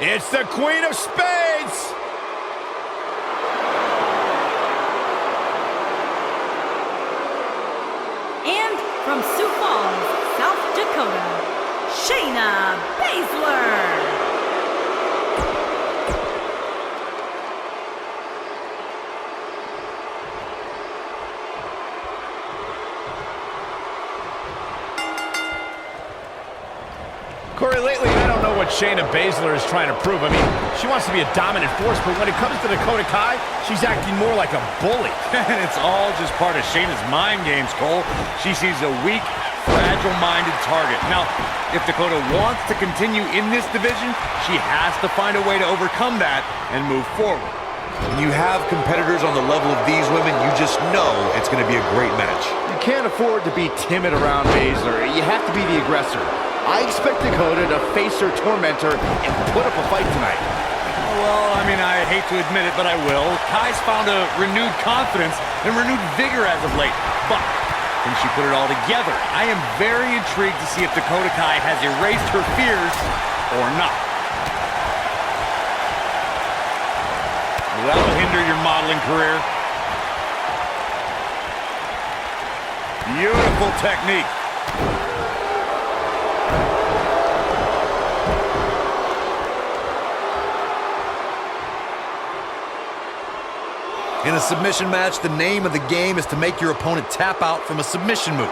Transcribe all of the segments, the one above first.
It's the Queen of Spades! And from Sioux Falls, South Dakota, SHAYNA BASZLER. Corey, lately I don't know what SHAYNA BASZLER is trying to prove. I mean, she wants to be a dominant force, but when it comes to Dakota Kai, she's acting more like a bully. And it's all just part of Shayna's mind games, Cole. She sees a weak, fragile-minded target. Now, if Dakota wants to continue in this division, she has to find a way to overcome that and move forward. When you have competitors on the level of these women, you just know it's going to be a great match. You can't afford to be timid around BASZLER. You have to be the aggressor. I expect Dakota to face her tormentor and put up a fight tonight. Well, I mean, I hate to admit it, but I will. Kai's found a renewed confidence and renewed vigor as of late. But can she put it all together? I am very intrigued to see if Dakota Kai has erased her fears or not. That'll hinder your modeling career. Beautiful technique. In a submission match, the name of the game is to make your opponent tap out from a submission move.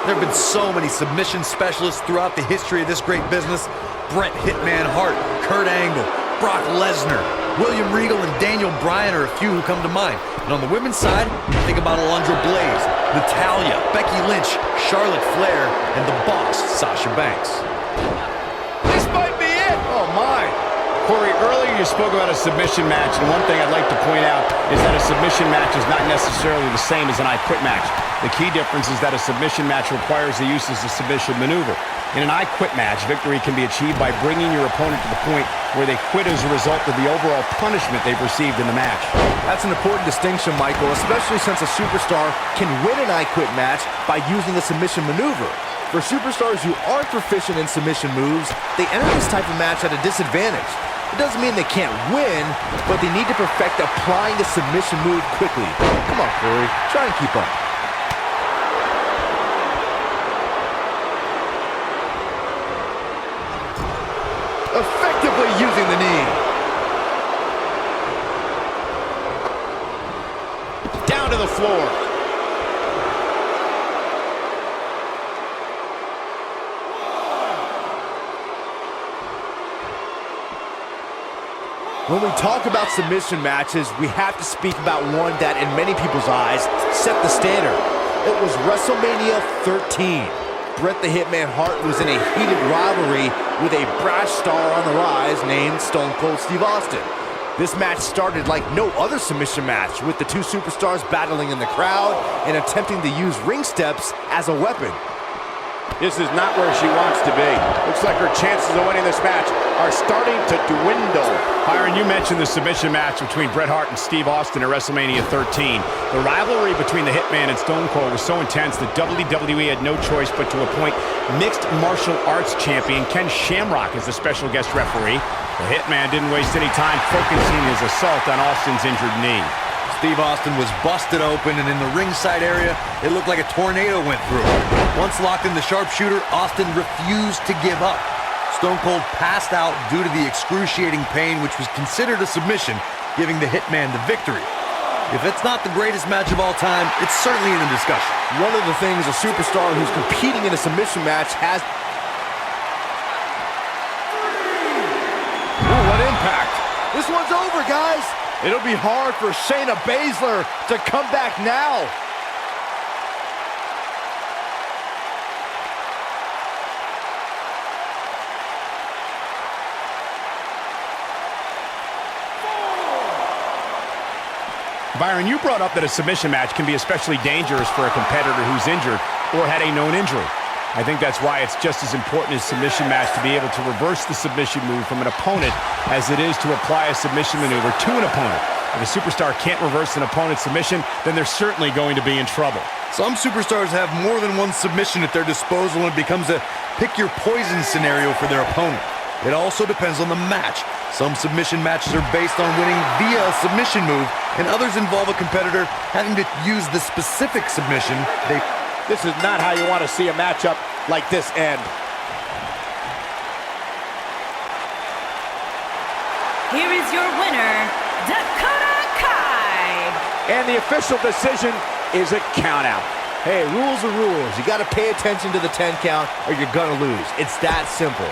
There have been so many submission specialists throughout the history of this great business. Bret Hitman Hart, Kurt Angle, Brock Lesnar, William Regal, and Daniel Bryan are a few who come to mind. And on the women's side, think about Alundra Blaze, Natalya, Becky Lynch, Charlotte Flair, and the boss, Sasha Banks. This might be it! Oh, my! Corey, earlier you spoke about a submission match, and one thing I'd like to point out is that a submission match is not necessarily the same as an I Quit match. The key difference is that a submission match requires the use of a submission maneuver. In an I Quit match, victory can be achieved by bringing your opponent to the point where they quit as a result of the overall punishment they've received in the match. That's an important distinction, Michael, especially since a superstar can win an I Quit match by using a submission maneuver. For superstars who aren't proficient in submission moves, they enter this type of match at a disadvantage. It doesn't mean they can't win, but they need to perfect applying the submission move quickly. Come on, Corey, try and keep up. Effectively using the knee. Down to the floor. When we talk about submission matches, we have to speak about one that, in many people's eyes, set the standard. It was WrestleMania 13. Bret the Hitman Hart was in a heated rivalry with a brash star on the rise named Stone Cold Steve Austin. This match started like no other submission match, with the two superstars battling in the crowd and attempting to use ring steps as a weapon. This is not where she wants to be. Looks like her chances of winning this match are starting to dwindle. Byron, you mentioned the submission match between Bret Hart and Steve Austin at WrestleMania 13. The rivalry between the Hitman and Stone Cold was so intense that WWE had no choice but to appoint mixed martial arts champion Ken Shamrock as the special guest referee. The Hitman didn't waste any time focusing his assault on Austin's injured knee. Steve Austin was busted open, and in the ringside area, it looked like a tornado went through. Once locked in the sharpshooter, Austin refused to give up. Stone Cold passed out due to the excruciating pain, which was considered a submission, giving the Hitman the victory. If it's not the greatest match of all time, it's certainly in the discussion. One of the things a superstar who's competing in a submission match has... Ooh, what impact! This one's over, guys! It'll be hard for SHAYNA BASZLER to come back now. Byron, you brought up that a submission match can be especially dangerous for a competitor who's injured or had a known injury. I think that's why it's just as important as submission match to be able to reverse the submission move from an opponent as it is to apply a submission maneuver to an opponent. If a superstar can't reverse an opponent's submission, then they're certainly going to be in trouble. Some superstars have more than one submission at their disposal, and it becomes a pick-your-poison scenario for their opponent. It also depends on the match. Some submission matches are based on winning via a submission move, and others involve a competitor having to use the specific submission they... This is not how you want to see a matchup like this end. Here is your winner, Dakota Kai. And the official decision is a countout. Hey, rules are rules. You got to pay attention to the 10 count or you're going to lose. It's that simple.